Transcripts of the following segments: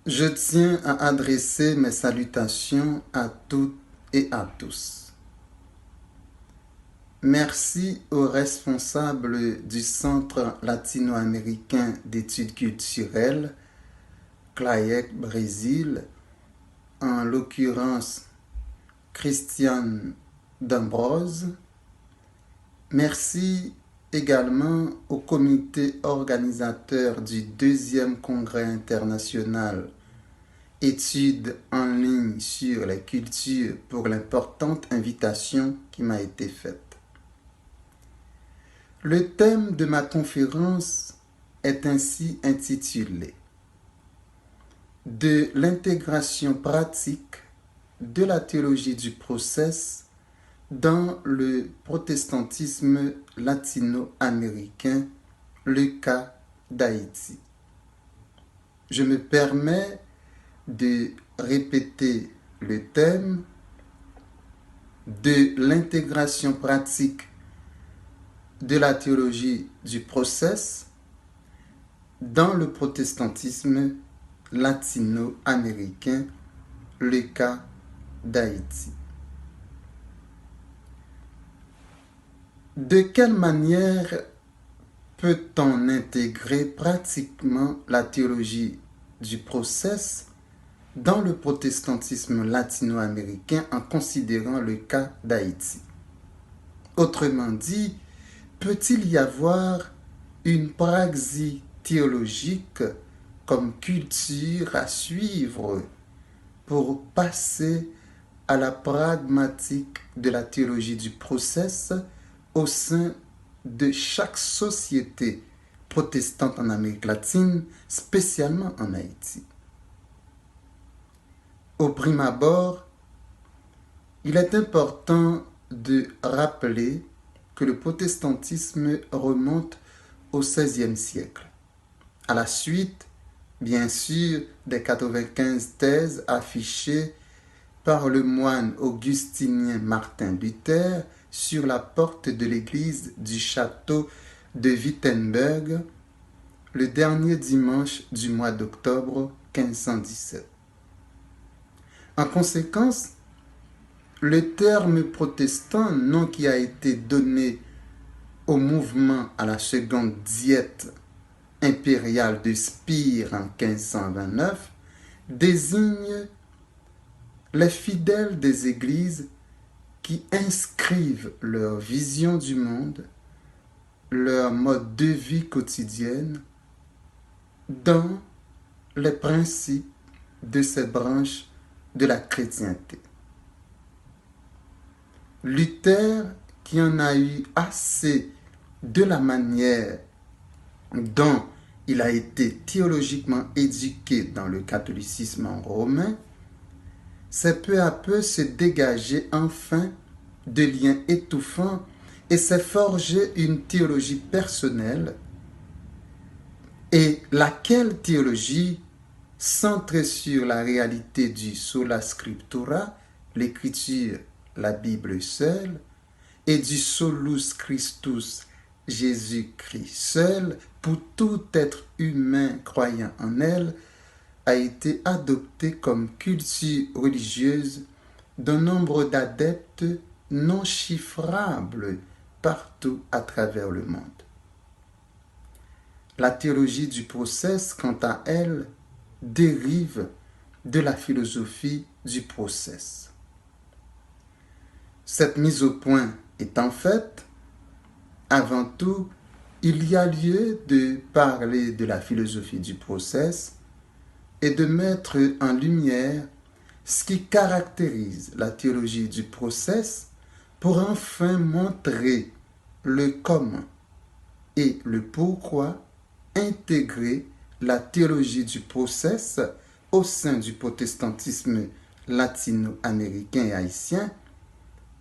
Je tiens à adresser mes salutations à toutes et à tous. Merci aux responsables du Centre latino-américain d'études culturelles, CLAEC Brésil, en l'occurrence Christiane D'Ambrose. Merci également au comité organisateur du deuxième congrès international Études en ligne sur les cultures pour l'importante invitation qui m'a été faite. Le thème de ma conférence est ainsi intitulé « De l'intégration pratique de la théologie du process dans le protestantisme latino-américain, le cas d'Haïti ». Je me permets de répéter le thème de l'intégration pratique de la théologie du process dans le protestantisme latino-américain, le cas d'Haïti. De quelle manière peut-on intégrer pratiquement la théologie du process dans le protestantisme latino-américain en considérant le cas d'Haïti? Autrement dit, peut-il y avoir une praxis théologique comme culture à suivre pour passer à la pragmatique de la théologie du process au sein de chaque société protestante en Amérique latine, spécialement en Haïti? Au prime abord, il est important de rappeler que le protestantisme remonte au XVIe siècle, à la suite, bien sûr, des 95 thèses affichées par le moine augustinien Martin Luther sur la porte de l'église du château de Wittenberg le dernier dimanche du mois d'octobre 1517. En conséquence, le terme protestant, nom qui a été donné au mouvement à la seconde diète impériale de Spire en 1529, désigne les fidèles des églises qui inscrivent leur vision du monde, leur mode de vie quotidienne dans les principes de ces branches de la chrétienté. Luther, qui en a eu assez de la manière dont il a été théologiquement éduqué dans le catholicisme romain, s'est peu à peu se dégager enfin de liens étouffants et s'est forgé une théologie personnelle, et laquelle théologie, centrée sur la réalité du sola scriptura, l'écriture, la Bible seule, et du solus Christus, Jésus-Christ seul, pour tout être humain croyant en elle, a été adoptée comme culture religieuse d'un nombre d'adeptes non chiffrables partout à travers le monde. La théologie du process, quant à elle, dérive de la philosophie du process. Cette mise au point étant faite, avant tout, il y a lieu de parler de la philosophie du process et de mettre en lumière ce qui caractérise la théologie du process pour enfin montrer le comment et le pourquoi intégrer la théologie du process au sein du protestantisme latino-américain et haïtien,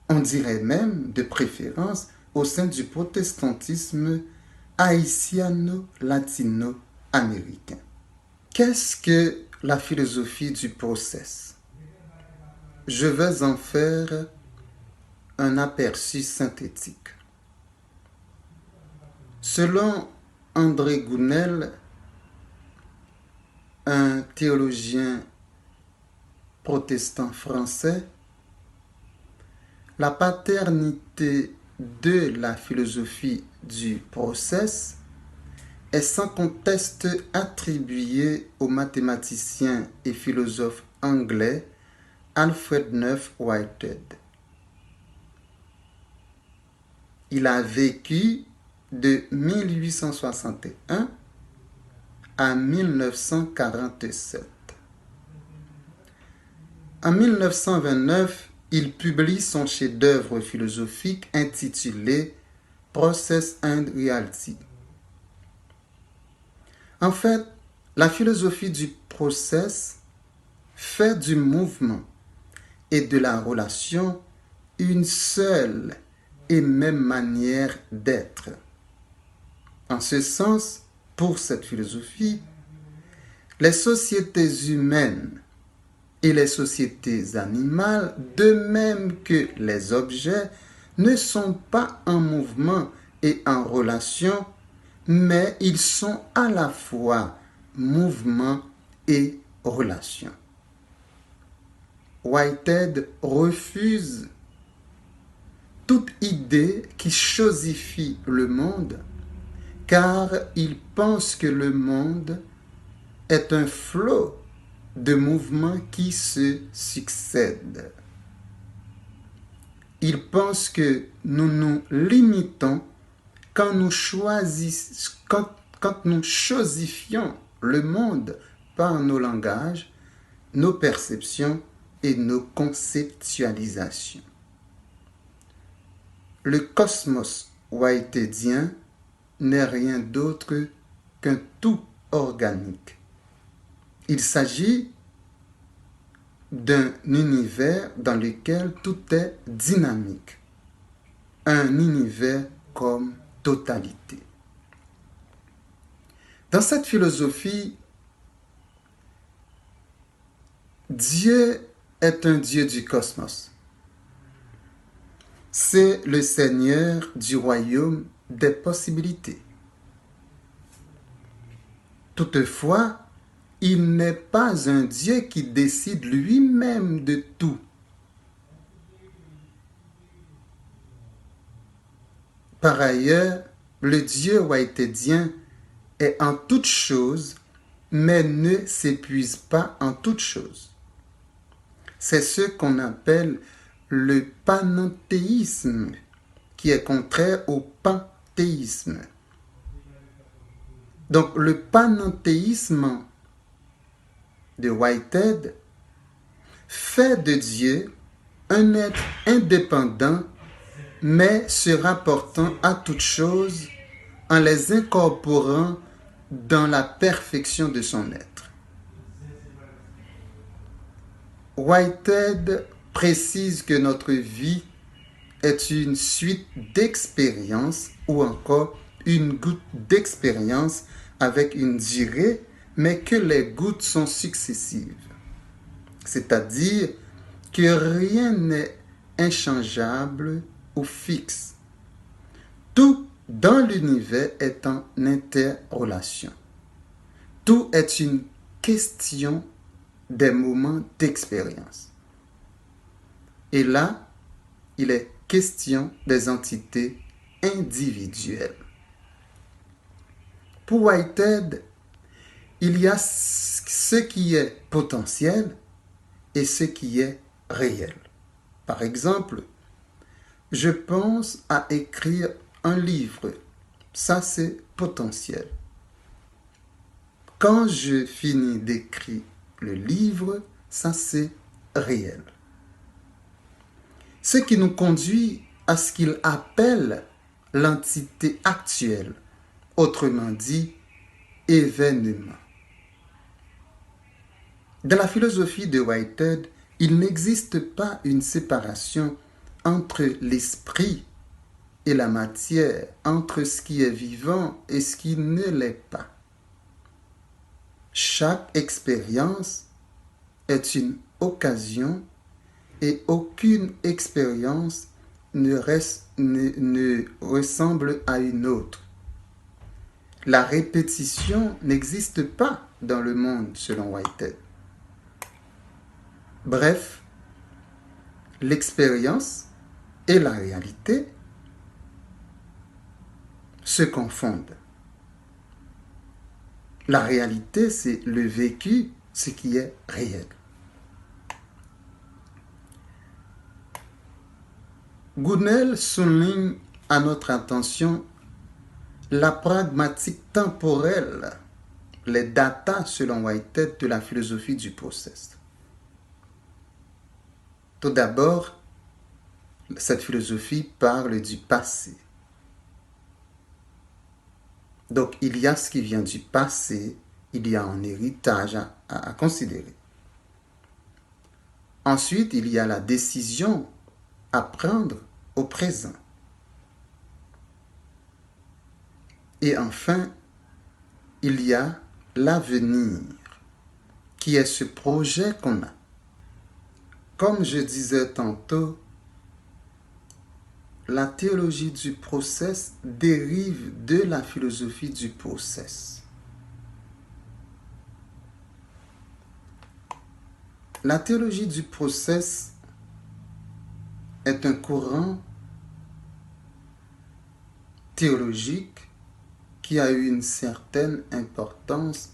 on dirait même de préférence au sein du protestantisme haïtiano-latino-américain. Qu'est-ce que la philosophie du process? Je vais en faire un aperçu synthétique. Selon André Gounel, un théologien protestant français, la paternité de la philosophie du process est sans conteste attribuée au mathématicien et philosophe anglais Alfred Neff Whitehead. Il a vécu de 1861 à 1947. En 1929, il publie son chef-d'œuvre philosophique intitulé Process and Reality. En fait, la philosophie du process fait du mouvement et de la relation une seule et même manière d'être. En ce sens, pour cette philosophie, les sociétés humaines et les sociétés animales, de même que les objets, ne sont pas en mouvement et en relation, mais ils sont à la fois mouvement et relation. Whitehead refuse toute idée qui chosifie le monde, car il pense que le monde est un flot de mouvements qui se succèdent. Il pense que nous nous limitons quand nous chosifions le monde par nos langages, nos perceptions et nos conceptualisations. Le cosmos whiteheadien n'est rien d'autre qu'un tout organique. Il s'agit d'un univers dans lequel tout est dynamique, un univers comme totalité. Dans cette philosophie, Dieu est un Dieu du cosmos. C'est le Seigneur du royaume des possibilités. Toutefois, il n'est pas un Dieu qui décide lui-même de tout. Par ailleurs, le Dieu whiteheadien est en toutes choses, mais ne s'épuise pas en toutes choses. C'est ce qu'on appelle le panenthéisme, qui est contraire au panthéisme. Donc le panenthéisme de Whitehead fait de Dieu un être indépendant, mais se rapportant à toutes choses en les incorporant dans la perfection de son être. Whitehead précise que notre vie est une suite d'expériences ou encore une goutte d'expérience avec une durée, mais que les gouttes sont successives. C'est-à-dire que rien n'est inchangeable ou fixe. Tout dans l'univers est en interrelation. Tout est une question des moments d'expérience. Et là, il est question des entités individuelles. Pour Whitehead, il y a ce qui est potentiel et ce qui est réel. Par exemple, je pense à écrire un livre. Ça, c'est potentiel. Quand je finis d'écrire le livre, ça, c'est réel. Ce qui nous conduit à ce qu'il appelle l'entité actuelle, autrement dit, événement. Dans la philosophie de Whitehead, il n'existe pas une séparation entre l'esprit et la matière, entre ce qui est vivant et ce qui ne l'est pas. Chaque expérience est une occasion et aucune expérience ne ressemble à une autre. La répétition n'existe pas dans le monde selon Whitehead. Bref, l'expérience et la réalité se confondent. La réalité, c'est le vécu, ce qui est réel. Gounel souligne à notre attention la pragmatique temporelle, les datas selon Whitehead de la philosophie du process. Tout d'abord, cette philosophie parle du passé. Donc, il y a ce qui vient du passé, il y a un héritage à considérer. Ensuite, il y a la décision à prendre au présent. Et enfin, il y a l'avenir, qui est ce projet qu'on a. Comme je disais tantôt, la théologie du process dérive de la philosophie du process. La théologie du process est un courant théologique qui a eu une certaine importance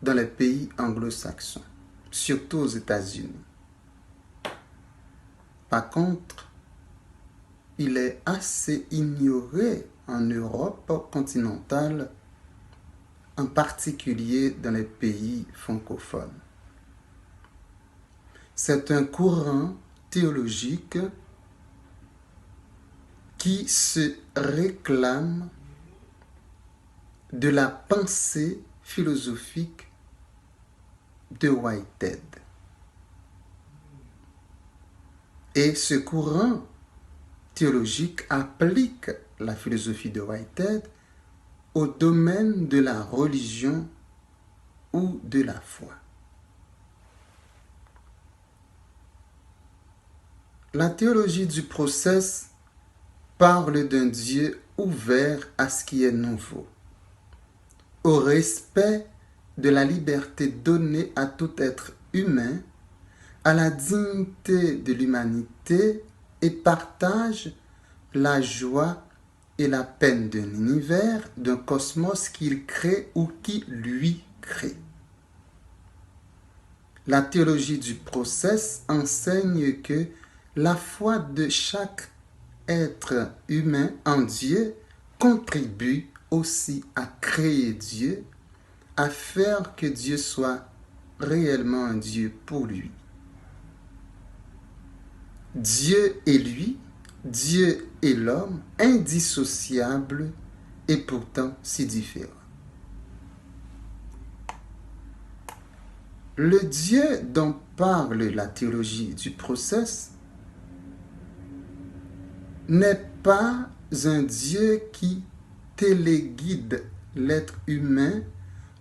dans les pays anglo-saxons, surtout aux États-Unis. Par contre, il est assez ignoré en Europe continentale, en particulier dans les pays francophones. C'est un courant théologique qui se réclame de la pensée philosophique de Whitehead. Et ce courant théologique applique la philosophie de Whitehead au domaine de la religion ou de la foi. La théologie du process parle d'un Dieu ouvert à ce qui est nouveau, au respect de la liberté donnée à tout être humain, à la dignité de l'humanité et partage la joie et la peine d'un univers, d'un cosmos qu'il crée ou qui lui crée. La théologie du process enseigne que la foi de chaque être humain en Dieu contribue aussi à créer Dieu, à faire que Dieu soit réellement un Dieu pour lui. Dieu et lui, Dieu et l'homme, indissociables et pourtant si différents. Le Dieu dont parle la théologie du process n'est pas un Dieu qui téléguide l'être humain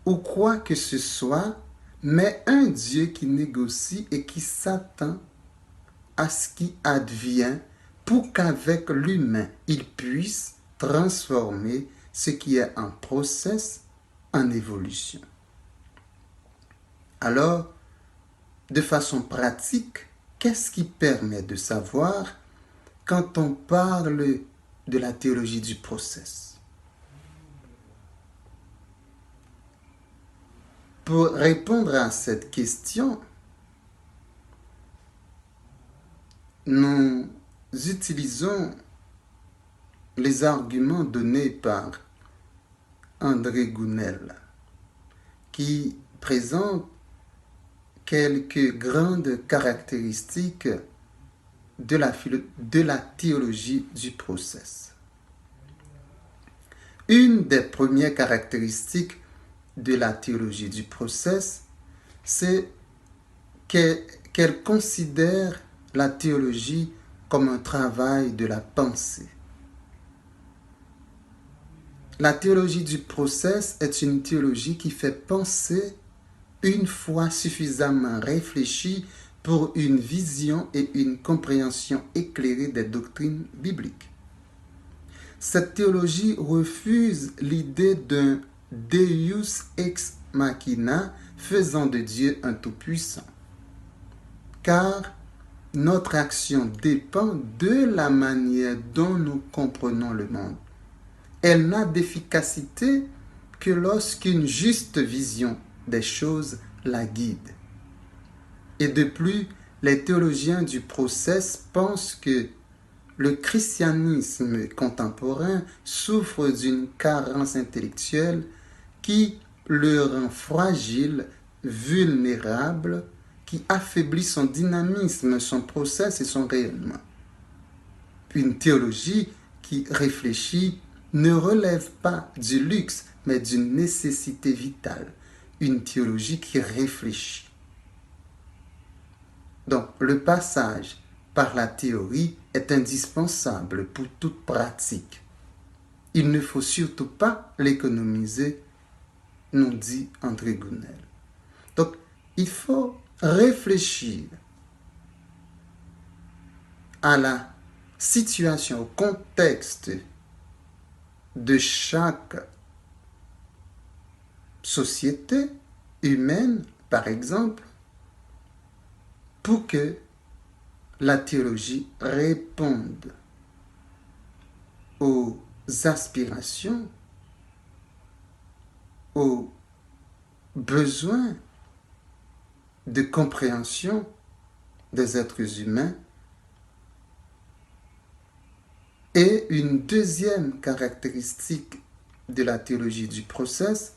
ou quoi que ce soit, mais un Dieu qui négocie et qui s'attend à ce qui advient pour qu'avec l'humain, il puisse transformer ce qui est en process en évolution. Alors, de façon pratique, qu'est-ce qui permet de savoir quand on parle de la théologie du process? Pour répondre à cette question, nous utilisons les arguments donnés par André Gounel, qui présente quelques grandes caractéristiques de la théologie du process. Une des premières caractéristiques de la théologie du process, c'est qu'elle considère la théologie comme un travail de la pensée. La théologie du process est une théologie qui fait penser une foi suffisamment réfléchie pour une vision et une compréhension éclairée des doctrines bibliques. Cette théologie refuse l'idée d'un Deus ex machina, faisant de Dieu un tout-puissant. Car notre action dépend de la manière dont nous comprenons le monde. Elle n'a d'efficacité que lorsqu'une juste vision des choses la guide. Et de plus, les théologiens du process pensent que le christianisme contemporain souffre d'une carence intellectuelle qui le rend fragile, vulnérable, qui affaiblit son dynamisme, son process et son rayonnement. Une théologie qui réfléchit ne relève pas du luxe, mais d'une nécessité vitale. Une théologie qui réfléchit. Donc, le passage par la théorie est indispensable pour toute pratique. Il ne faut surtout pas l'économiser, nous dit André Gounel. Donc, il faut réfléchir à la situation, au contexte de chaque société humaine, par exemple, pour que la théologie réponde aux aspirations, aux besoins de compréhension des êtres humains. Et une deuxième caractéristique de la théologie du process,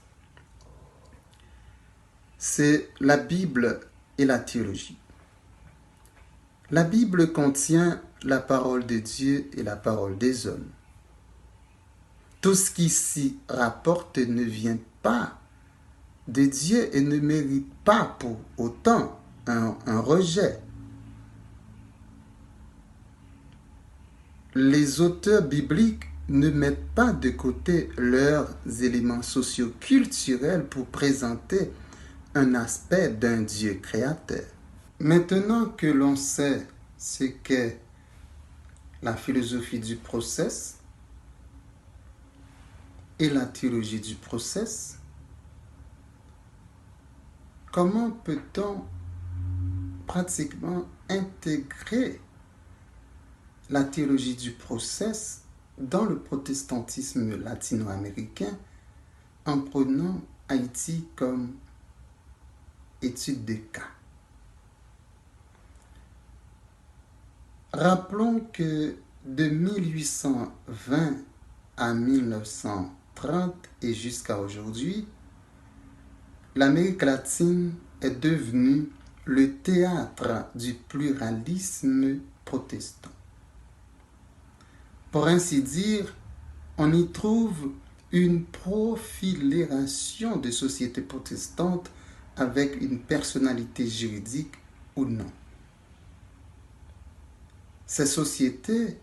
c'est la Bible et la théologie. La Bible contient la parole de Dieu et la parole des hommes. Tout ce qui s'y rapporte ne vient pas de Dieu et ne mérite pas pour autant un rejet. Les auteurs bibliques ne mettent pas de côté leurs éléments socio-culturels pour présenter un aspect d'un Dieu créateur. Maintenant que l'on sait ce qu'est la philosophie du process et la théologie du process, comment peut-on pratiquement intégrer la théologie du process dans le protestantisme latino-américain en prenant Haïti comme étude de cas? Rappelons que de 1820 à 1930 et jusqu'à aujourd'hui, l'Amérique latine est devenue le théâtre du pluralisme protestant. Pour ainsi dire, on y trouve une profilération de sociétés protestantes avec une personnalité juridique ou non. Ces sociétés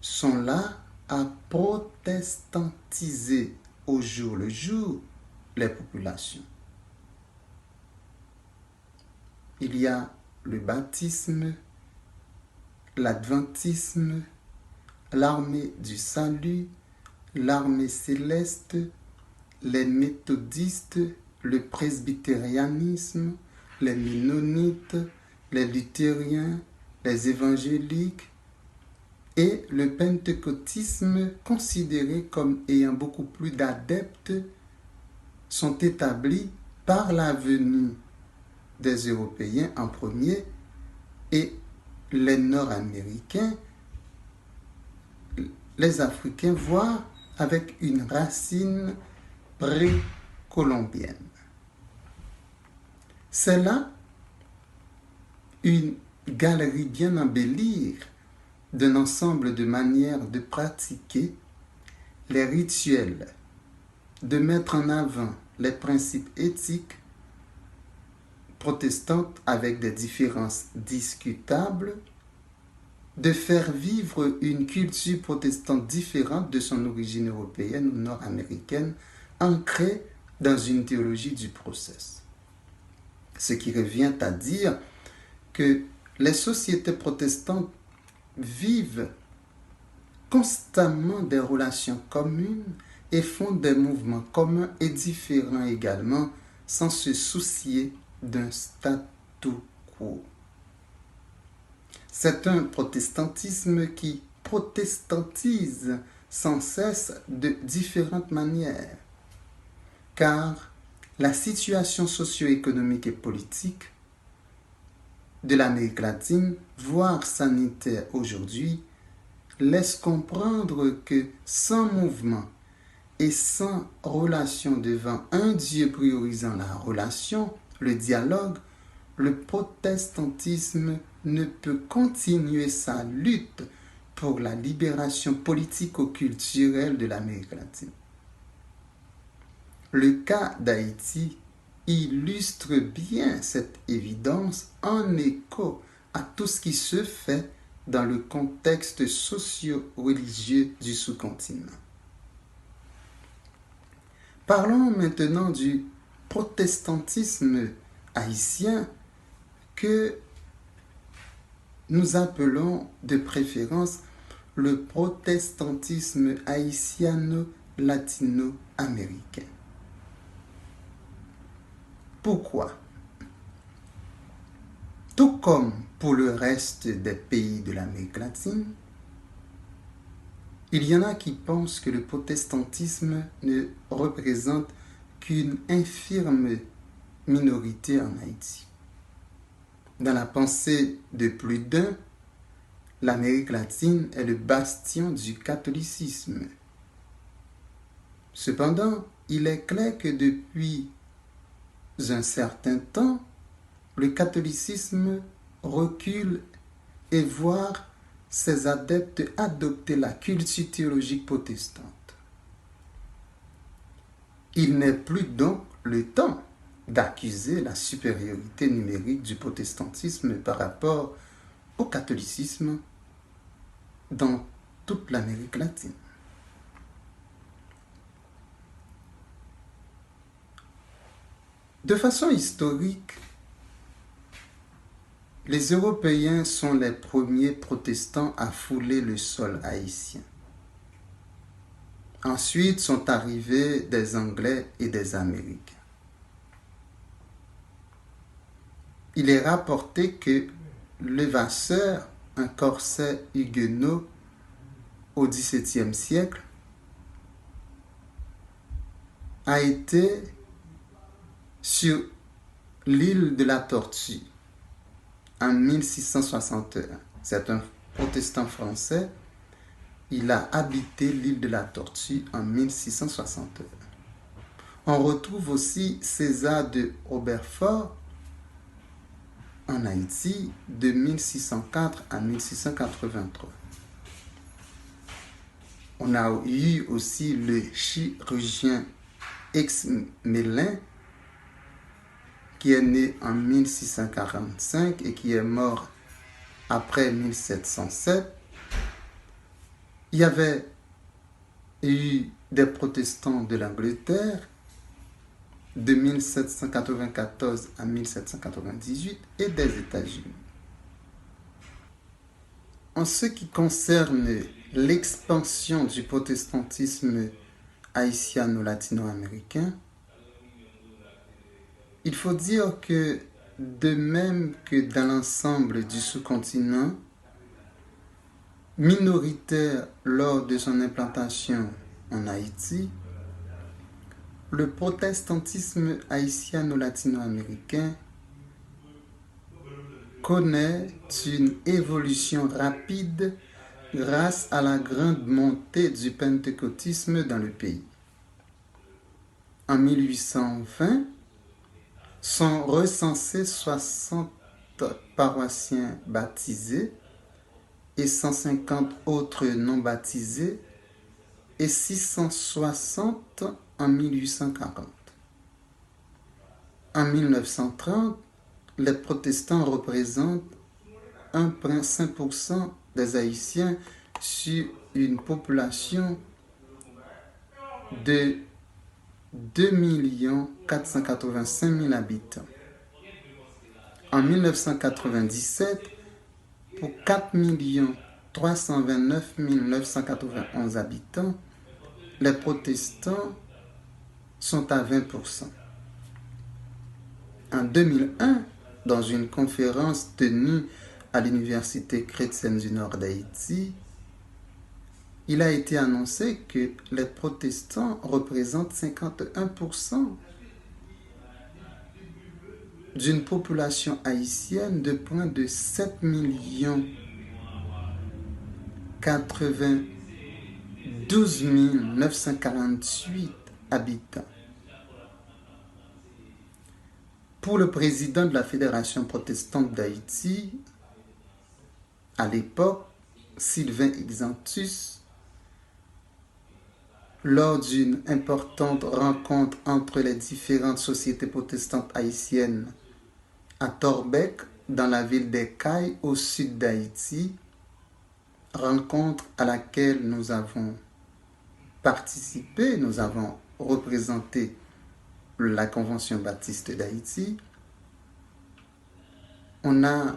sont là à protestantiser au jour le jour les populations. Il y a le baptisme, l'adventisme, l'armée du salut, l'armée céleste, les méthodistes, le presbytérianisme, les mennonites, les luthériens, les évangéliques et le pentecôtisme, considérés comme ayant beaucoup plus d'adeptes, sont établis par la venue des Européens en premier et les Nord-Américains, les Africains, voire avec une racine précolombienne. C'est là une galerie bien embellie d'un ensemble de manières de pratiquer les rituels, de mettre en avant les principes éthiques protestantes avec des différences discutables, de faire vivre une culture protestante différente de son origine européenne ou nord-américaine, ancrée dans une théologie du process. Ce qui revient à dire que les sociétés protestantes vivent constamment des relations communes et font des mouvements communs et différents également sans se soucier d'un statu quo. C'est un protestantisme qui protestantise sans cesse de différentes manières, car la situation socio-économique et politique de l'Amérique latine, voire sanitaire aujourd'hui, laisse comprendre que sans mouvement et sans relation devant un Dieu priorisant la relation, le dialogue, le protestantisme ne peut continuer sa lutte pour la libération politico-culturelle de l'Amérique latine. Le cas d'Haïti illustre bien cette évidence en écho à tout ce qui se fait dans le contexte socio-religieux du sous-continent. Parlons maintenant du protestantisme haïtien que nous appelons de préférence le protestantisme haïtiano-latino-américain. Pourquoi? Tout comme pour le reste des pays de l'Amérique latine, il y en a qui pensent que le protestantisme ne représente qu'une infirme minorité en Haïti. Dans la pensée de plus d'un, l'Amérique latine est le bastion du catholicisme. Cependant, il est clair que depuis un certain temps, le catholicisme recule et voit ses adeptes adopter la culture théologique protestante. Il n'est plus donc le temps d'accuser la supériorité numérique du protestantisme par rapport au catholicisme dans toute l'Amérique latine. De façon historique, les Européens sont les premiers protestants à fouler le sol haïtien. Ensuite sont arrivés des Anglais et des Américains. Il est rapporté que Levasseur, un corsaire huguenot au XVIIe siècle, a été sur l'île de la Tortue en 1661. C'est un protestant français. Il a habité l'île de la Tortue en 1661. On retrouve aussi César de Roberfort en Haïti de 1604 à 1683. On a eu aussi le chirurgien Exmelin qui est né en 1645 et qui est mort après 1707. Il y avait eu des protestants de l'Angleterre de 1794 à 1798 et des États-Unis. En ce qui concerne l'expansion du protestantisme haïtiano-latino-américain, il faut dire que de même que dans l'ensemble du sous-continent, minoritaire lors de son implantation en Haïti, le protestantisme haïtiano-latino-américain connaît une évolution rapide grâce à la grande montée du pentecôtisme dans le pays. En 1820, sont recensés 60 paroissiens baptisés et 150 autres non baptisés et 660 en 1840. En 1930, les protestants représentent 1,5% des Haïtiens sur une population de 2 485 000 habitants. En 1997, pour 4 329 991 habitants, les protestants sont à 20%. En 2001, dans une conférence tenue à l'Université chrétienne du Nord d'Haïti, il a été annoncé que les protestants représentent 51% d'une population haïtienne de près de 7 92 948 habitants. Pour le président de la Fédération protestante d'Haïti, à l'époque, Sylvain Exantus, lors d'une importante rencontre entre les différentes sociétés protestantes haïtiennes à Torbec, dans la ville d'Ekaï, au sud d'Haïti, rencontre à laquelle nous avons participé, nous avons représenté la Convention baptiste d'Haïti, on a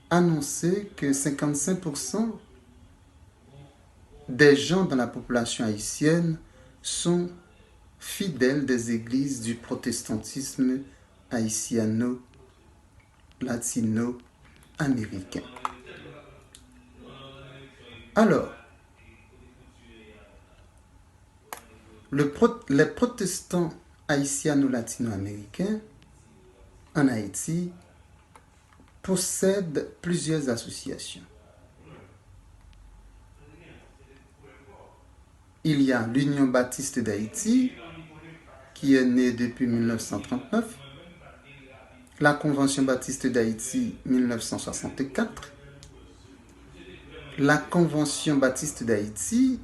annoncé que 55% des gens dans la population haïtienne sont fidèles des églises du protestantisme haïtiano-latino-américain. Alors, les protestants haïtiano-latino-américains en Haïti possèdent plusieurs associations. Il y a l'Union baptiste d'Haïti, qui est née depuis 1939, la Convention baptiste d'Haïti 1964, la Convention baptiste d'Haïti,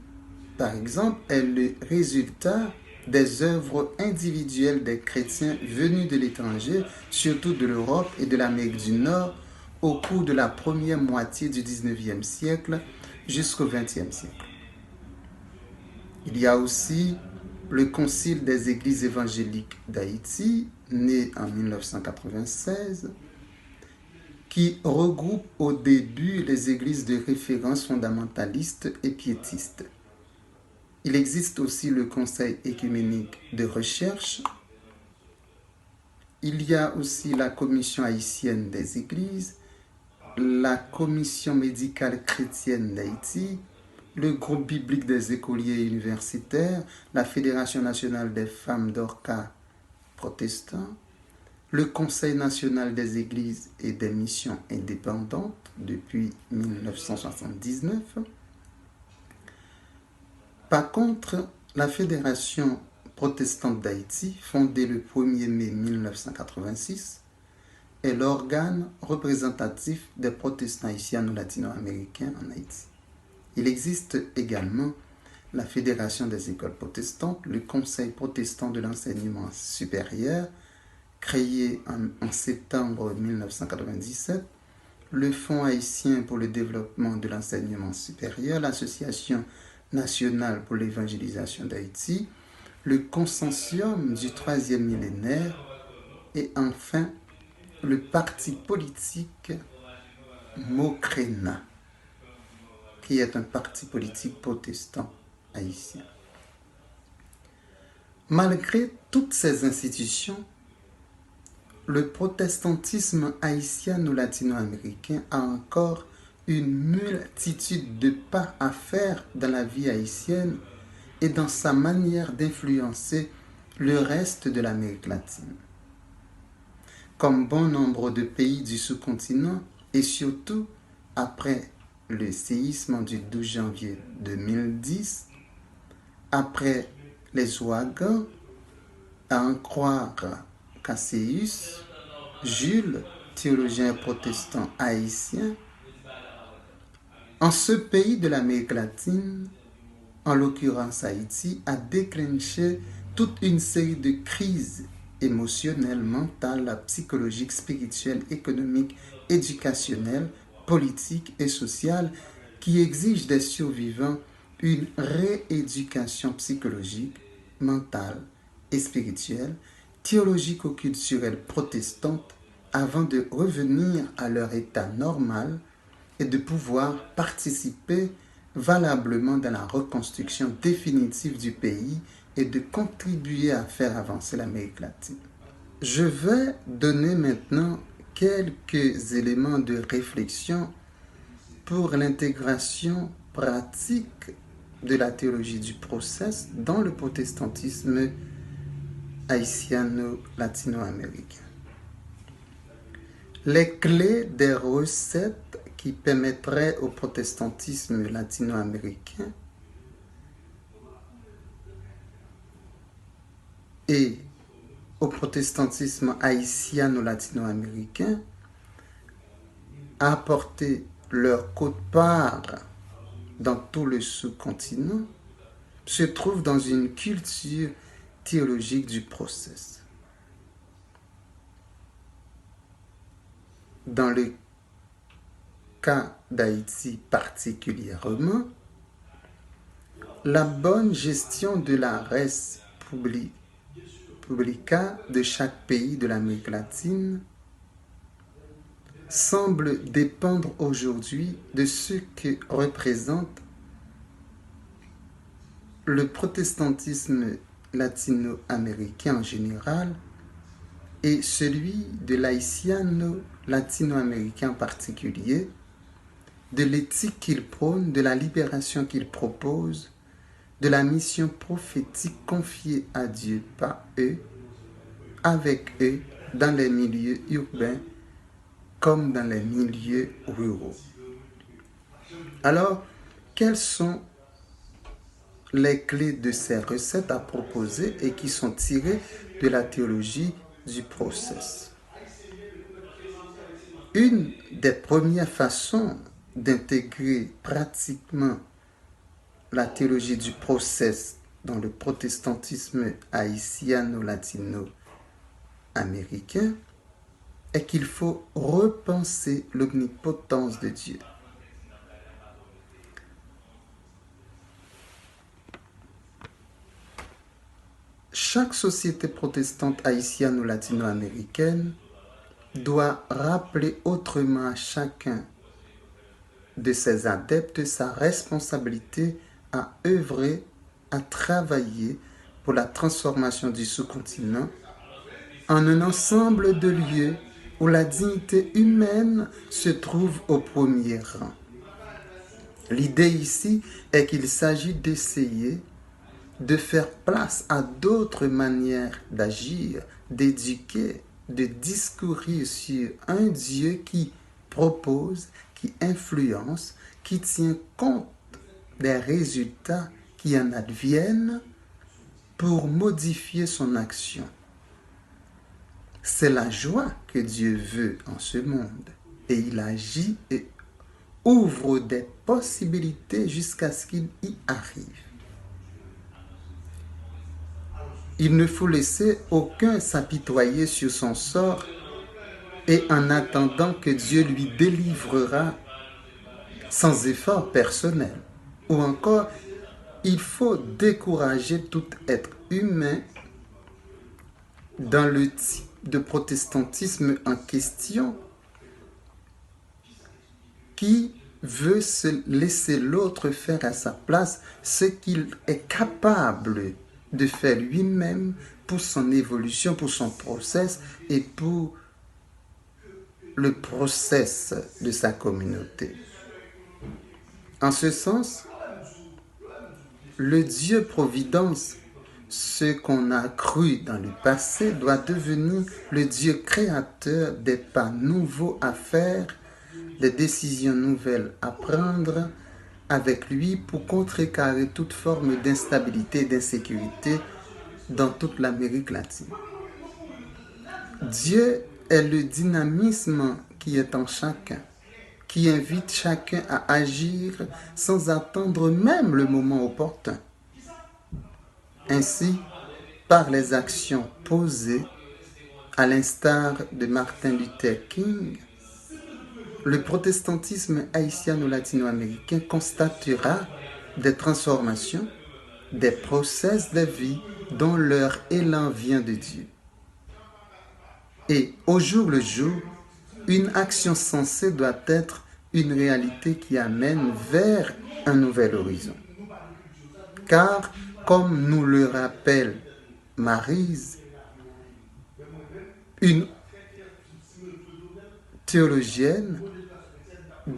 par exemple, est le résultat des œuvres individuelles des chrétiens venus de l'étranger, surtout de l'Europe et de l'Amérique du Nord, au cours de la première moitié du 19e siècle jusqu'au 20e siècle. Il y a aussi le Concile des Églises évangéliques d'Haïti, né en 1996, qui regroupe au début les églises de référence fondamentalistes et piétistes. Il existe aussi le Conseil écuménique de recherche. Il y a aussi la Commission haïtienne des églises, la Commission médicale chrétienne d'Haïti, le groupe biblique des écoliers universitaires, la Fédération nationale des femmes d'Orca protestants, le Conseil national des églises et des missions indépendantes depuis 1979. Par contre, la Fédération protestante d'Haïti, fondée le 1er mai 1986, est l'organe représentatif des protestants haïtiano-latino-américains en Haïti. Il existe également la Fédération des écoles protestantes, le Conseil protestant de l'enseignement supérieur, créé en septembre 1997, le Fonds haïtien pour le développement de l'enseignement supérieur, l'Association nationale pour l'évangélisation d'Haïti, le Consortium du troisième millénaire et enfin le parti politique Mocrena, qui est un parti politique protestant haïtien. Malgré toutes ces institutions, le protestantisme haïtiano-latino-américain a encore une multitude de pas à faire dans la vie haïtienne et dans sa manière d'influencer le reste de l'Amérique latine. Comme bon nombre de pays du sous-continent et surtout après le séisme du 12 janvier 2010, après les ouragans, à en croire Cassius, Jules, théologien protestant haïtien, en ce pays de l'Amérique latine, en l'occurrence Haïti, a déclenché toute une série de crises émotionnelles, mentales, psychologiques, spirituelles, économiques, éducationnelles, politiques et sociales qui exigent des survivants une rééducation psychologique, mentale et spirituelle, théologico-culturelle protestante avant de revenir à leur état normal et de pouvoir participer valablement dans la reconstruction définitive du pays et de contribuer à faire avancer l'Amérique latine. Je vais donner maintenant quelques éléments de réflexion pour l'intégration pratique de la théologie du process dans le protestantisme haïtiano-latino-américain. Les clés des recettes qui permettraient au protestantisme latino-américain et au protestantisme haïtiano-latino-américain à apporter leur quote-part dans tout le sous-continent se trouvent dans une culture théologique du process. Dans le cas d'Haïti particulièrement, la bonne gestion de la res publica de chaque pays de l'Amérique latine semble dépendre aujourd'hui de ce que représente le protestantisme latino-américain en général et celui de l'haïtiano-latino-américain en particulier, de l'éthique qu'il prône, de la libération qu'il propose, de la mission prophétique confiée à Dieu par eux, avec eux, dans les milieux urbains comme dans les milieux ruraux. Alors, quelles sont les clés de ces recettes à proposer et qui sont tirées de la théologie du process? Une des premières façons d'intégrer pratiquement la théologie du process dans le protestantisme haïtiano-latino-américain est qu'il faut repenser l'omnipotence de Dieu. Chaque société protestante haïtienne ou latino-américaine doit rappeler autrement à chacun de ses adeptes sa responsabilité à œuvrer, à travailler pour la transformation du sous-continent en un ensemble de lieux où la dignité humaine se trouve au premier rang. L'idée ici est qu'il s'agit d'essayer de faire place à d'autres manières d'agir, d'éduquer, de discourir sur un Dieu qui propose, qui influence, qui tient compte des résultats qui en adviennent pour modifier son action. C'est la joie que Dieu veut en ce monde et il agit et ouvre des possibilités jusqu'à ce qu'il y arrive. Il ne faut laisser aucun s'apitoyer sur son sort et en attendant que Dieu lui délivrera sans effort personnel. Ou encore, il faut décourager tout être humain dans le type de protestantisme en question qui veut se laisser l'autre faire à sa place ce qu'il est capable de faire lui-même pour son évolution, pour son process et pour le process de sa communauté. En ce sens, le Dieu Providence, ce qu'on a cru dans le passé, doit devenir le Dieu créateur des pas nouveaux à faire, des décisions nouvelles à prendre avec lui pour contrecarrer toute forme d'instabilité et d'insécurité dans toute l'Amérique latine. Dieu est le dynamisme qui est en chacun, qui invite chacun à agir sans attendre même le moment opportun. Ainsi, par les actions posées, à l'instar de Martin Luther King, le protestantisme haïtiano-latino-américain constatera des transformations, des process de vie dont leur élan vient de Dieu. Et au jour le jour, une action sensée doit être une réalité qui amène vers un nouvel horizon. Car, comme nous le rappelle Maryse, une théologienne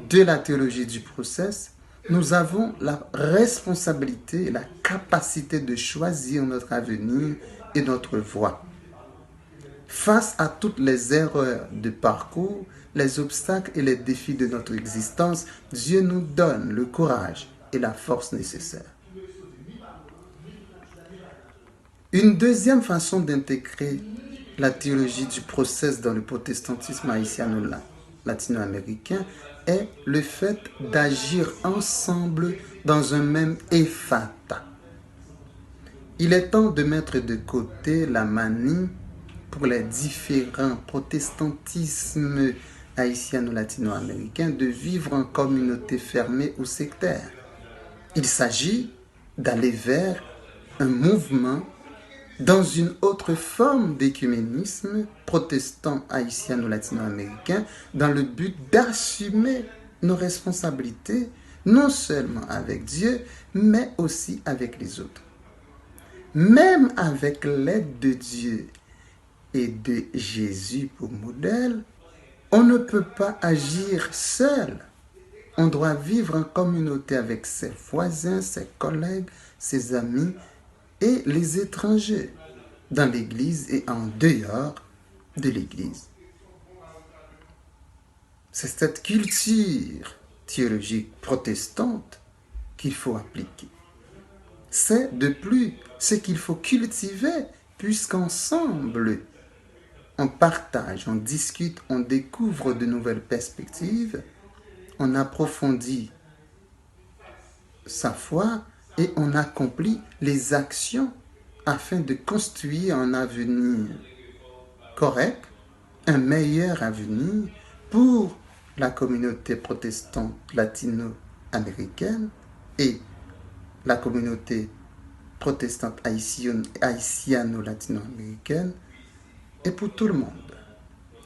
de la théologie du process, nous avons la responsabilité et la capacité de choisir notre avenir et notre voie. Face à toutes les erreurs de parcours, les obstacles et les défis de notre existence, Dieu nous donne le courage et la force nécessaires. Une deuxième façon d'intégrer la théologie du process dans le protestantisme haïtiano-latino-américain est le fait d'agir ensemble dans un même ephata. Il est temps de mettre de côté la manie pour les différents protestantismes haïtiano-latino-américains de vivre en communauté fermée ou sectaire. Il s'agit d'aller vers un mouvement dans une autre forme d'écuménisme protestant haïtiano-latino-américain dans le but d'assumer nos responsabilités, non seulement avec Dieu, mais aussi avec les autres. Même avec l'aide de Dieu et de Jésus pour modèle, on ne peut pas agir seul. On doit vivre en communauté avec ses voisins, ses collègues, ses amis et les étrangers dans l'Église et en dehors de l'Église. C'est cette culture théologique protestante qu'il faut appliquer. C'est de plus ce qu'il faut cultiver puisqu'ensemble, on partage, on discute, on découvre de nouvelles perspectives, on approfondit sa foi et on accomplit les actions afin de construire un avenir correct, un meilleur avenir pour la communauté protestante latino-américaine et la communauté protestante haïtiano-latino-américaine et pour tout le monde.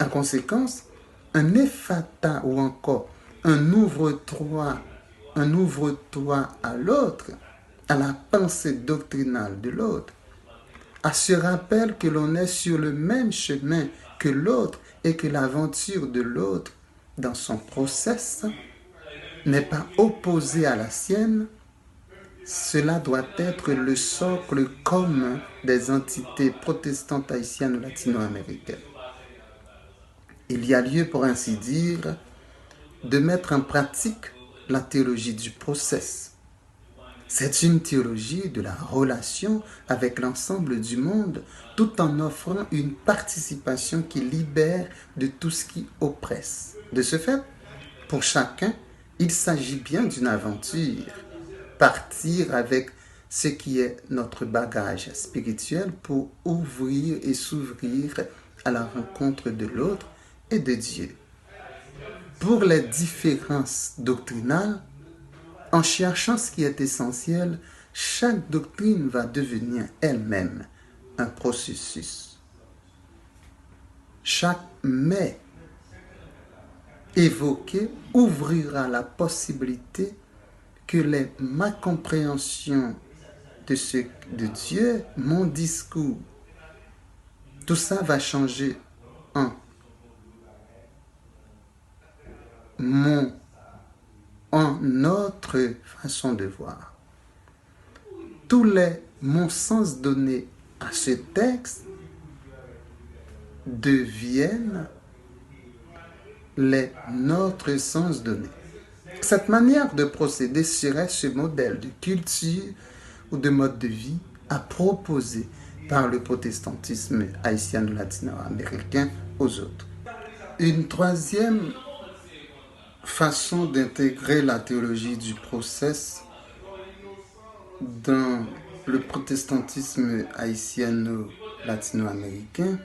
En conséquence, un ephata ou encore un ouvre-toi à l'autre, à la pensée doctrinale de l'autre, à ce rappel que l'on est sur le même chemin que l'autre et que l'aventure de l'autre dans son process n'est pas opposée à la sienne, cela doit être le socle commun des entités protestantes haïtiennes ou latino-américaines. Il y a lieu, pour ainsi dire, de mettre en pratique la théologie du process. C'est une théologie de la relation avec l'ensemble du monde, tout en offrant une participation qui libère de tout ce qui oppresse. De ce fait, pour chacun, il s'agit bien d'une aventure. Partir avec ce qui est notre bagage spirituel pour ouvrir et s'ouvrir à la rencontre de l'autre et de Dieu. Pour les différences doctrinales, en cherchant ce qui est essentiel, chaque doctrine va devenir elle-même un processus. Chaque mais évoqué ouvrira la possibilité que ma compréhension de Dieu, mon discours, tout ça va changer en notre façon de voir. Mon sens donné à ce texte deviennent notre sens donné. Cette manière de procéder serait ce modèle de culture ou de mode de vie à proposer par le protestantisme haïtiano-latino-américain aux autres. Une troisième façon d'intégrer la théologie du process dans le protestantisme haïtiano-latino-américain,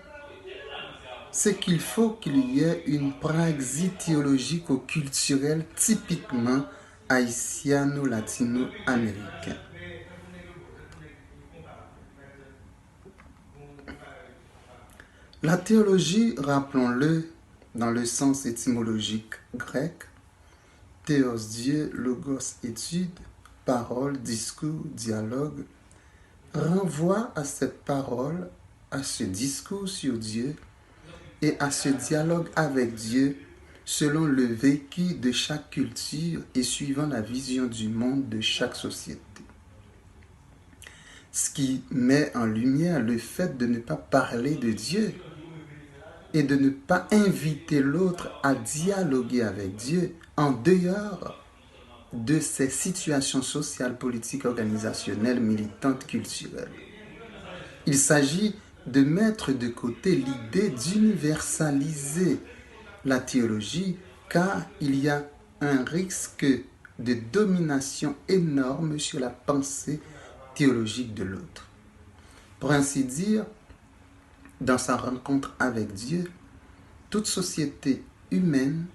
c'est qu'il faut qu'il y ait une praxis théologico-culturelle typiquement haïtiano-latino-américain. La théologie, rappelons-le, dans le sens étymologique grec, théos Dieu, logos étude, parole, discours, dialogue, renvoie à cette parole, à ce discours sur Dieu et à ce dialogue avec Dieu selon le vécu de chaque culture et suivant la vision du monde de chaque société. Ce qui met en lumière le fait de ne pas parler de Dieu et de ne pas inviter l'autre à dialoguer avec Dieu en dehors de ces situations sociales, politiques, organisationnelles, militantes, culturelles. Il s'agit de mettre de côté l'idée d'universaliser la théologie car il y a un risque de domination énorme sur la pensée théologique de l'autre. Pour ainsi dire, dans sa rencontre avec Dieu, toute société humaine,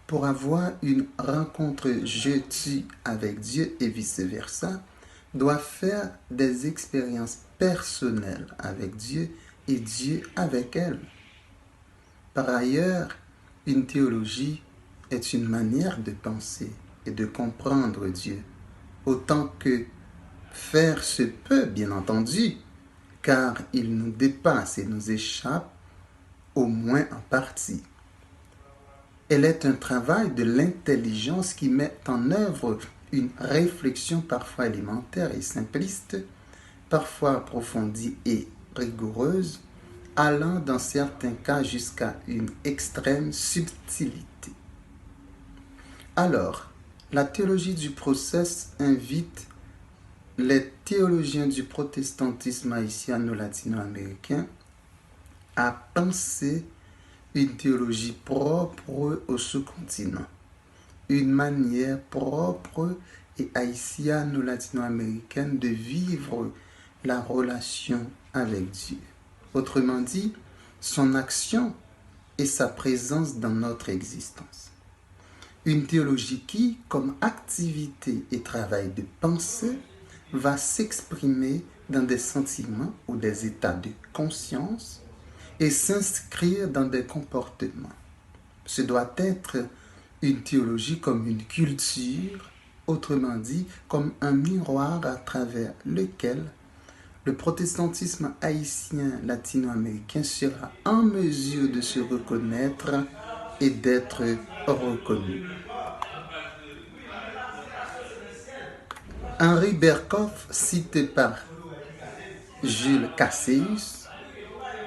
pour avoir une rencontre je-tu avec Dieu et vice-versa, doit faire des expériences personnelles avec Dieu et Dieu avec elle. Par ailleurs, une théologie est une manière de penser et de comprendre Dieu, autant que faire se peut, bien entendu, car il nous dépasse et nous échappe, au moins en partie. Elle est un travail de l'intelligence qui met en œuvre une réflexion parfois élémentaire et simpliste, parfois approfondie et rigoureuse, allant dans certains cas jusqu'à une extrême subtilité. Alors, la théologie du process invite les théologiens du protestantisme haïtiano-latino-américain à penser une théologie propre au sous-continent, une manière propre et haïtiano-latino-américaine de vivre la relation avec Dieu. Autrement dit, son action et sa présence dans notre existence. Une théologie qui, comme activité et travail de pensée, va s'exprimer dans des sentiments ou des états de conscience et s'inscrire dans des comportements. Ce doit être une théologie comme une culture, autrement dit, comme un miroir à travers lequel le protestantisme haïtien latino-américain sera en mesure de se reconnaître et d'être reconnu. Henri Berghoff, cité par Jules Casseus,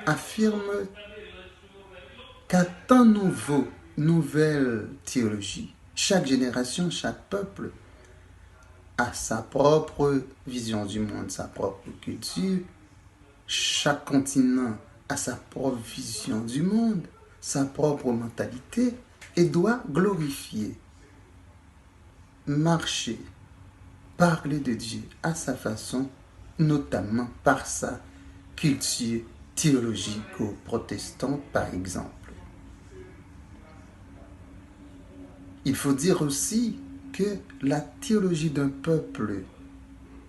affirme qu'à temps nouveau, nouvelle théologie, chaque génération, chaque peuple a sa propre vision du monde, sa propre culture. Chaque continent a sa propre vision du monde, sa propre mentalité et doit glorifier, marcher, parler de Dieu à sa façon, notamment par sa culture théologico-protestante par exemple. Il faut dire aussi que la théologie d'un peuple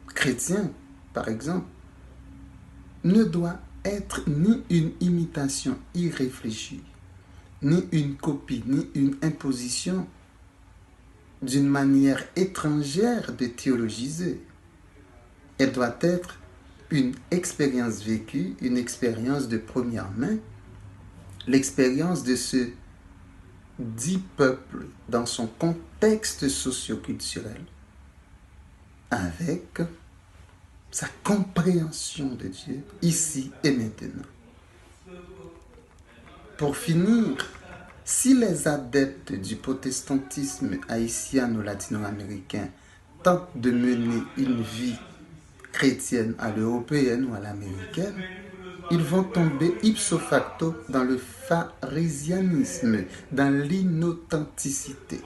chrétien, par exemple, ne doit être ni une imitation irréfléchie, ni une copie, ni une imposition d'une manière étrangère de théologiser. Elle doit être une expérience vécue, une expérience de première main, l'expérience de ce dit peuple dans son contexte socio-culturel, avec sa compréhension de Dieu ici et maintenant. Pour finir, si les adeptes du protestantisme haïtiano-latino-américain tentent de mener une vie chrétienne à l'européenne ou à l'américaine, ils vont tomber ipso facto dans le pharisianisme, dans l'inauthenticité.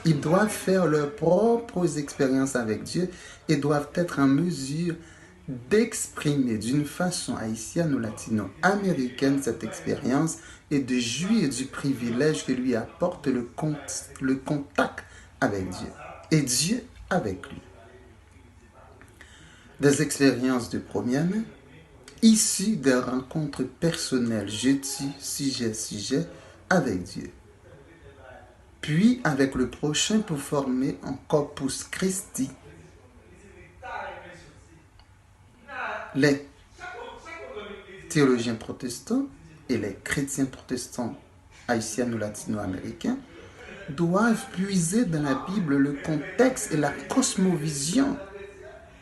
Ils doivent faire leurs propres expériences avec Dieu et doivent être en mesure d'exprimer d'une façon haïtiano-latino-américaine cette expérience et de jouir du privilège que lui apporte le contact avec Dieu et Dieu avec lui. Des expériences de première main, issues des rencontres personnelles, je-tu, sujet, avec Dieu. puis avec le prochain pour former un corpus Christi. Les théologiens protestants et les chrétiens protestants haïtiens ou latino-américains doivent puiser dans la Bible le contexte et la cosmovision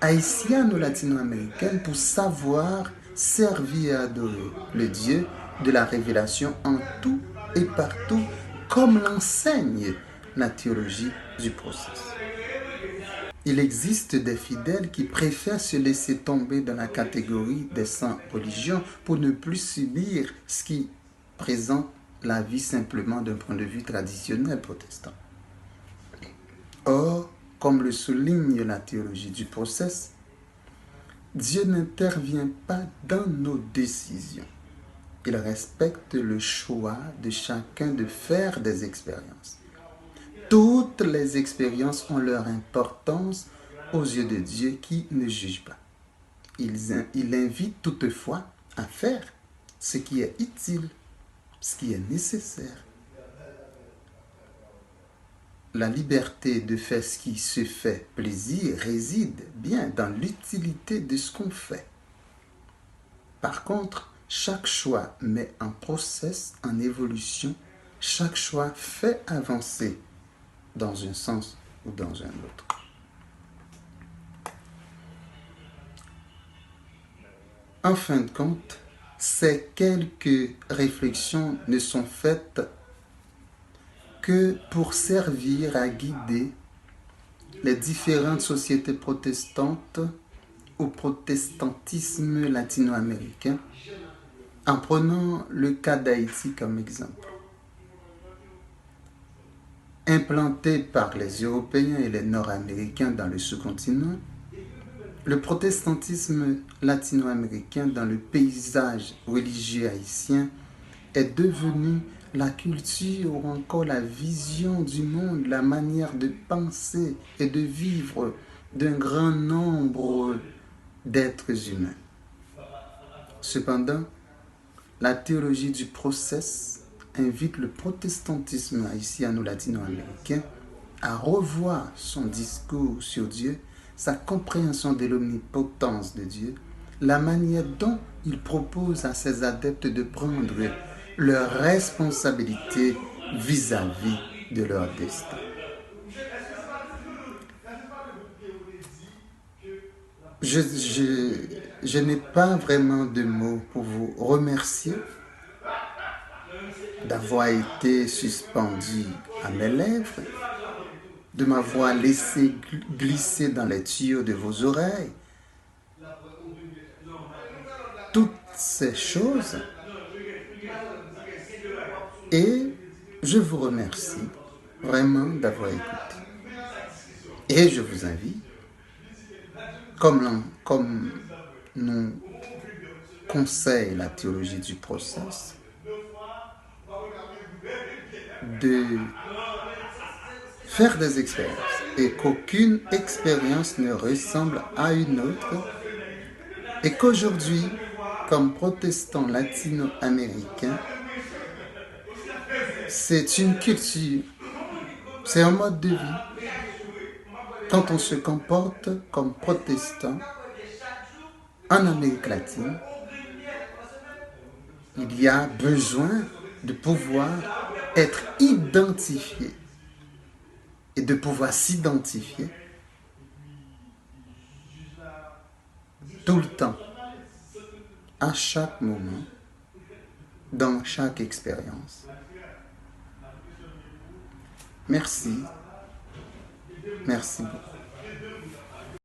haïtienne ou latino-américaine pour savoir servir et adorer le Dieu de la révélation en tout et partout, comme l'enseigne la théologie du processus. Il existe des fidèles qui préfèrent se laisser tomber dans la catégorie des sans religion pour ne plus subir ce qui présente la vie simplement d'un point de vue traditionnel protestant. Or, comme le souligne la théologie du processus, Dieu n'intervient pas dans nos décisions. Il respecte le choix de chacun de faire des expériences. Toutes les expériences ont leur importance aux yeux de Dieu qui ne juge pas. Il invite toutefois à faire ce qui est utile, ce qui est nécessaire. La liberté de faire ce qui se fait plaisir réside bien dans l'utilité de ce qu'on fait. Par contre, chaque choix met un process en évolution. Chaque choix fait avancer dans un sens ou dans un autre. En fin de compte, ces quelques réflexions ne sont faites que pour servir à guider les différentes sociétés protestantes au protestantisme latino-américain, en prenant le cas d'Haïti comme exemple. Implanté par les Européens et les Nord-Américains dans le sous-continent, le protestantisme latino-américain dans le paysage religieux haïtien est devenu la culture ou encore la vision du monde, la manière de penser et de vivre d'un grand nombre d'êtres humains. Cependant, la théologie du process invite le protestantisme haïtien ou latino-américain à revoir son discours sur Dieu, sa compréhension de l'omnipotence de Dieu, la manière dont il propose à ses adeptes de prendre leurs responsabilités vis-à-vis de leur destin. Je n'ai pas vraiment de mots pour vous remercier d'avoir été suspendu à mes lèvres, de m'avoir laissé glisser dans les tuyaux de vos oreilles. Toutes ces choses. Et je vous remercie vraiment d'avoir écouté. Et je vous invite, comme nous conseille la théologie du process, de faire des expériences et qu'aucune expérience ne ressemble à une autre et qu'aujourd'hui, comme protestants latino-américains, c'est une culture, c'est un mode de vie. Quand on se comporte comme protestant en Amérique latine, il y a besoin de pouvoir être identifié et de pouvoir s'identifier tout le temps, à chaque moment, dans chaque expérience. Merci. Merci beaucoup.